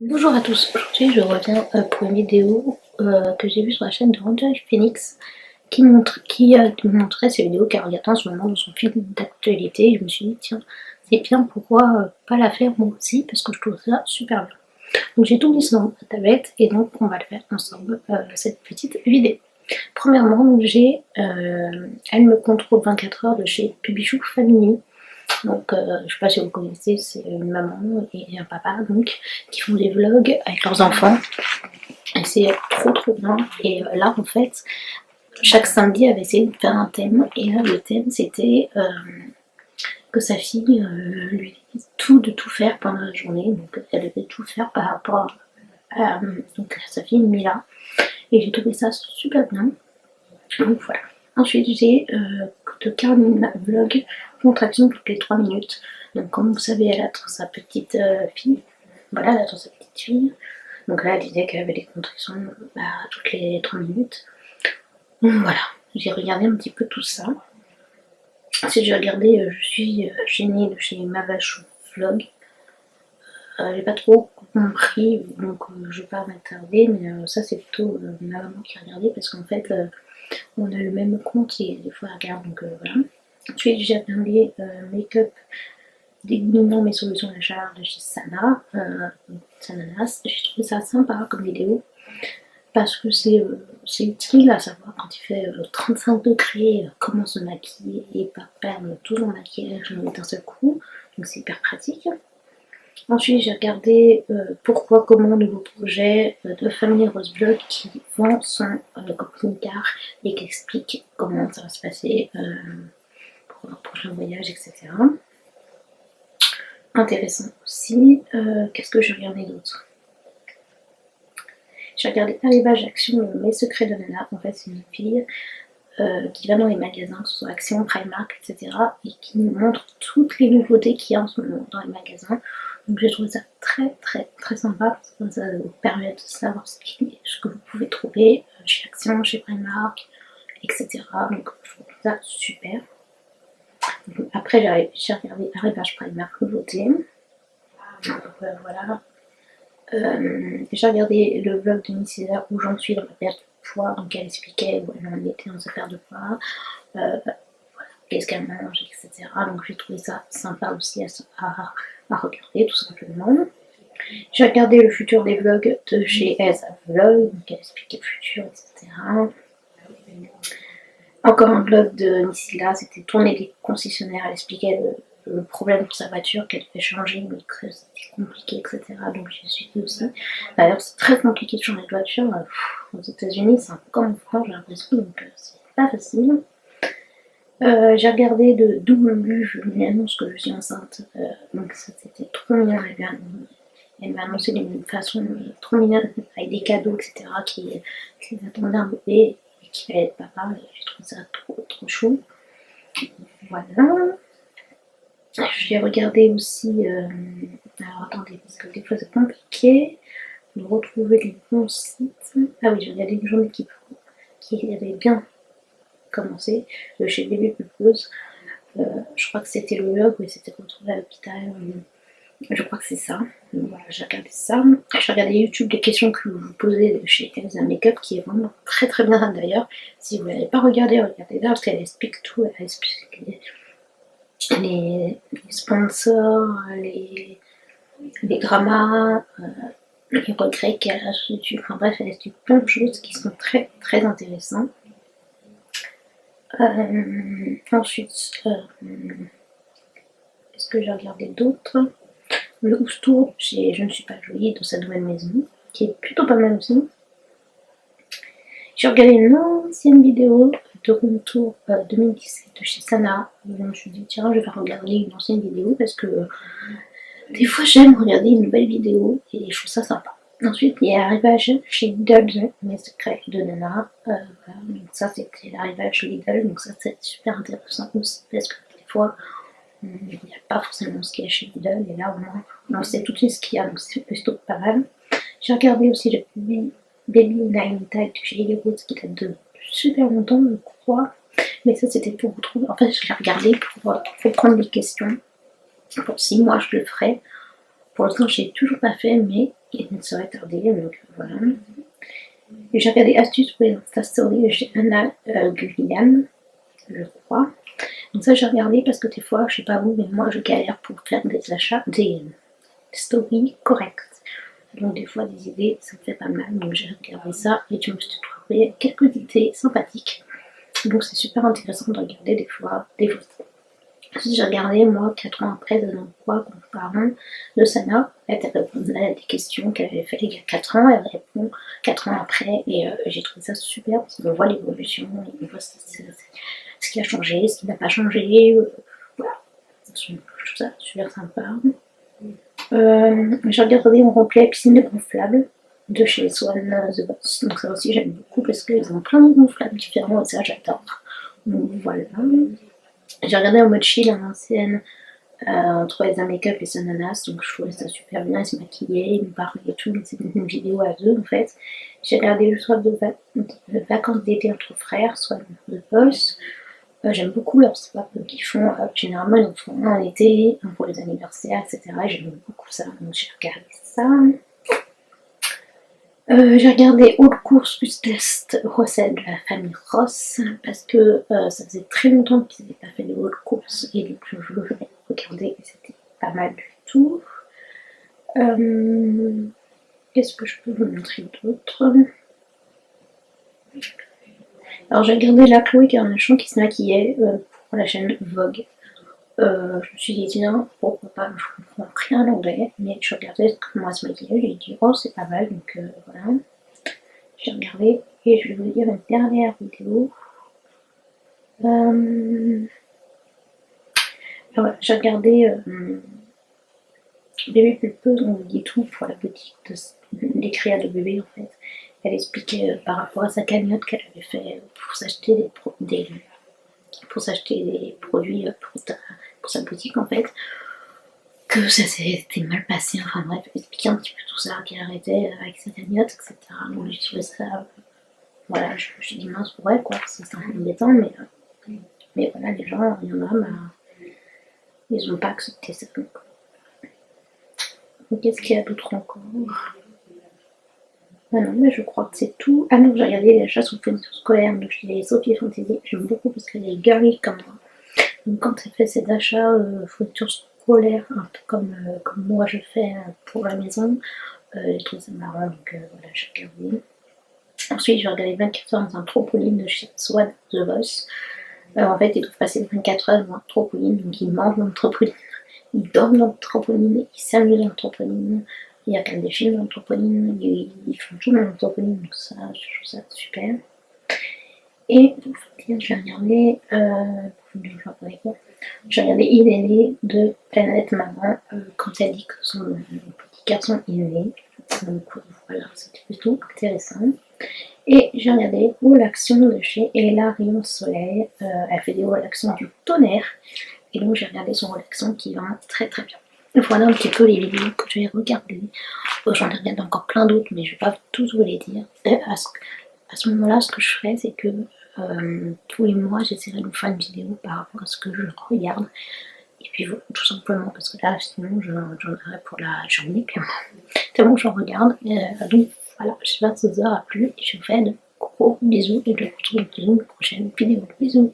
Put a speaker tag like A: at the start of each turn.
A: Bonjour à tous, aujourd'hui je reviens pour une vidéo que j'ai vue sur la chaîne de Ranger Phoenix qui montrait ces vidéos qu'elle regardait en ce moment dans son film d'actualité. Je me suis dit tiens, c'est bien, pourquoi pas la faire moi aussi, parce que je trouve ça super bien. Donc j'ai tout mis sur ma tablette et donc on va le faire ensemble, cette petite vidéo. Premièrement, Elle me contrôle 24 heures de chez Pubichou Family. Donc, je sais pas si vous connaissez, c'est une maman et un papa donc qui font des vlogs avec leurs enfants. Et c'est trop bien. Et là, en fait, chaque samedi, elle avait essayé de faire un thème. Et là, le thème, c'était que sa fille lui disait de tout faire pendant la journée. Donc, elle devait tout faire par rapport à sa fille Mila. Et j'ai trouvé ça super bien. Donc voilà. Ensuite, j'ai de Carmine Vlog, contraction toutes les 3 minutes. Donc, comme vous savez, elle attend sa petite fille. Voilà, elle attend sa petite fille. Donc là, elle disait qu'elle avait des contractions toutes les 3 minutes. Donc voilà, j'ai regardé un petit peu tout ça. Ensuite, j'ai regardé Je suis gênée de chez Ma Vache Vlog. J'ai pas trop compris, donc je vais pas m'attarder, mais ça, c'est plutôt ma maman qui a regardé parce qu'en fait, on a le même compte et des fois elle regarde, donc voilà. Ensuite j'ai regardé Make-up déguisant mes solutions de chaleur de chez Sana, Sananas. J'ai trouvé ça sympa comme vidéo parce que c'est utile à savoir quand il fait 35 degrés comment se maquiller et pas perdre tout son maquillage d'un seul coup, donc c'est hyper pratique. Ensuite, j'ai regardé Pourquoi, comment, nouveau projet de Family Rose Blood qui vend son camping-car et qui explique comment ça va se passer pour leur prochain voyage, etc. Intéressant aussi. Qu'est-ce que j'ai regardé d'autre? J'ai regardé Arrivage Action, Mes secrets de Nana. En fait, c'est une fille qui va dans les magasins, que ce soit Action, Primark, etc. et qui nous montre toutes les nouveautés qu'il y a en ce moment dans les magasins. Donc j'ai trouvé ça très sympa parce que ça vous permet de savoir ce que vous pouvez trouver chez Action, chez Primark, etc. Donc je trouve ça super. Donc, après j'ai regardé Arrivage Primark nouveauté. Donc voilà. J'ai regardé le vlog de Missy où j'en suis dans la perte de poids, donc elle expliquait où elle en était dans sa perte de poids, voilà, qu'est-ce qu'elle mange, etc. Donc j'ai trouvé ça sympa aussi à regarder tout simplement. J'ai regardé le futur des vlogs de chez Elsa Vlog, donc elle expliquait le futur, etc. Encore un vlog de Nisila, c'était tourner les concessionnaires, elle expliquait le problème de sa voiture qu'elle fait changer, mais que c'était compliqué, etc. Donc j'ai suivi aussi. D'ailleurs, c'est très compliqué de changer de voiture. Aux États-Unis, c'est un peu comme en France, j'ai l'impression, donc c'est pas facile. J'ai regardé de Double Lu, je lui annonce que je suis enceinte, donc ça c'était trop mignon. Elle m'a annoncé d'une façon trop mignonne, avec des cadeaux, etc., qui attendaient un bébé et qui allait être papa. J'ai trouvé ça trop chou. Voilà. J'ai regardé aussi. Alors attendez, parce que des fois c'est compliqué de retrouver les bons sites. Ah oui, j'ai regardé une journée qui avait bien commencé chez Bébé Pulpeuse. Je crois que c'était le vlog où il s'était retrouvé à l'hôpital. Je crois que c'est ça. Donc voilà, j'ai regardé ça. J'ai regardé YouTube des questions que vous posez chez Elsa Makeup, qui est vraiment très bien d'ailleurs. Si vous ne l'avez pas regardé, regardez-la parce qu'elle explique tout. Elle explique les sponsors, les grammas, les regrets qu'elle a sur YouTube. Enfin bref, elle explique plein de choses qui sont très intéressantes. Ensuite, est-ce que j'ai regardé d'autres? Le Houstour chez Je ne suis pas jolie dans sa nouvelle maison, qui est plutôt pas mal aussi. J'ai regardé une ancienne vidéo de room tour 2017 de chez Sana. Je me suis dit tiens, je vais regarder une ancienne vidéo parce que des fois j'aime regarder une nouvelle vidéo et je trouve ça sympa. Ensuite, il y a l'arrivage chez Lidl, Mes secrets de Nana. Voilà. Donc ça, c'était l'arrivage chez Lidl, donc ça c'est super intéressant aussi parce que des fois il n'y a pas forcément ce qu'il y a chez Lidl, et là au moins on sait tout de suite ce qu'il y a, donc c'est plutôt pas mal. J'ai regardé aussi le Baby Nine Tag de chez Lily Rose qui date de super longtemps, je crois, mais ça c'était pour vous trouver. En fait, je l'ai regardé pour prendre des questions, pour si moi je le ferais, Pour l'instant, je l'ai toujours pas fait, mais il ne serait tardé, donc voilà. J'ai regardé Astuces pour les Insta Stories chez Anna Gullian, je crois. Donc ça, j'ai regardé parce que des fois, je sais pas vous, mais moi, je galère pour faire des achats, des stories correctes. Donc des fois, des idées, ça me fait pas mal. Donc j'ai regardé ça et je me suis trouvé quelques idées sympathiques. Donc c'est super intéressant de regarder des fois des photos. Ensuite, j'ai regardé, moi, 4 ans après, de l'emploi comparant de Sana. Elle répondait à des questions qu'elle avait fait il y a 4 ans. Elle répond 4 ans après. Et j'ai trouvé ça super parce qu'on voit l'évolution, on voit ce qui a changé, ce qui n'a pas changé. Voilà. Je trouve ça super sympa. J'ai regardé en complet Piscine gonflable de chez Swan The Boss. Donc ça aussi, j'aime beaucoup parce qu'ils ont plein de gonflables différents et ça, j'adore. Donc voilà. J'ai regardé en mode chill à l'ancienne entre les make-up et son ananas, donc je trouvais ça super bien. Ils se maquillaient, ils me parlaient et tout, c'était une vidéo à deux en fait. J'ai regardé le soir de vacances d'été entre frères, soit de Boss. J'aime beaucoup leurs swaps qu'ils font, généralement ils en font un en été, un pour les anniversaires, etc. J'aime beaucoup ça, donc j'ai regardé ça. J'ai regardé Haute Course plus Test recette de la famille Ross parce que ça faisait très longtemps qu'ils n'avaient pas fait de haute course et donc je voulais regarder et c'était pas mal du tout. Qu'est-ce que je peux vous montrer d'autre? Alors j'ai regardé la Chloé Kardashian qui se maquillait pour la chaîne Vogue. Je me suis dit tiens pourquoi pas, je comprends rien à l'anglais mais je regardais comment elle se maquillait, j'ai dit oh c'est pas mal donc voilà. J'ai regardé et je vais vous dire une dernière vidéo. Voilà, j'ai regardé Bébé Pulpeuse, on vous dit tout pour la boutique des créas de bébé en fait. Elle expliquait par rapport à sa cagnotte qu'elle avait fait pour s'acheter des produits pour sa boutique en fait, que ça s'était mal passé, enfin bref, elle expliquait un petit peu tout ça, qu'elle arrêtait avec sa cagnotte, etc. Donc j'ai trouvé ça, voilà, je me suis dit mince pour elle quoi, c'est un peu embêtant, mais voilà, les gens, il y en a, bah, ils n'ont pas accepté ça. Donc qu'est-ce qu'il y a d'autre encore? Ah non, mais je crois que c'est tout. Ah non, j'ai regardé les achats sous fourniture scolaire, donc j'ai les Sophie Fantasy, j'aime beaucoup parce qu'elle est girly comme moi. Donc quand elle fait ses achats fourniture scolaire, un peu comme moi je fais pour la maison, j'ai trouvé ça marrant, donc voilà, j'ai regardé. Ensuite, j'ai regardé 24 heures dans un trampoline de chez Swan The Boss. En fait, ils doivent passer 24 heures dans un trampoline, donc ils mangent dans le trampoline, ils dorment dans le trampoline, ils s'amusent dans le trampoline. Il y a quand même des films dans le trampoline, ils font tout dans le trampoline, donc ça, je trouve ça super. Et pour dire, j'ai regardé, j'ai regardé Il est né de Planète Maman quand elle dit que son petit garçon est né. Donc voilà, c'était plutôt intéressant. Et j'ai regardé Haut l'action de chez Ella Rayon Soleil. Elle fait des hauts l'action du tonnerre. Et donc j'ai regardé son relaxant qui va très très bien. Voilà un petit peu les vidéos que j'ai regardées. J'en ai regardé encore plein d'autres, mais je vais pas tous vous les dire. À ce moment-là, ce que je ferai, c'est que tous les mois, j'essaierai de vous faire une vidéo par rapport à ce que je regarde. Et puis tout simplement, parce que là, sinon, j'en aurai pour la journée, clairement. Tellement que j'en regarde. Donc voilà, j'espère que ça vous aura plu. Et je vous fais de gros bisous et je vous retrouve dans une prochaine vidéo. Bisous!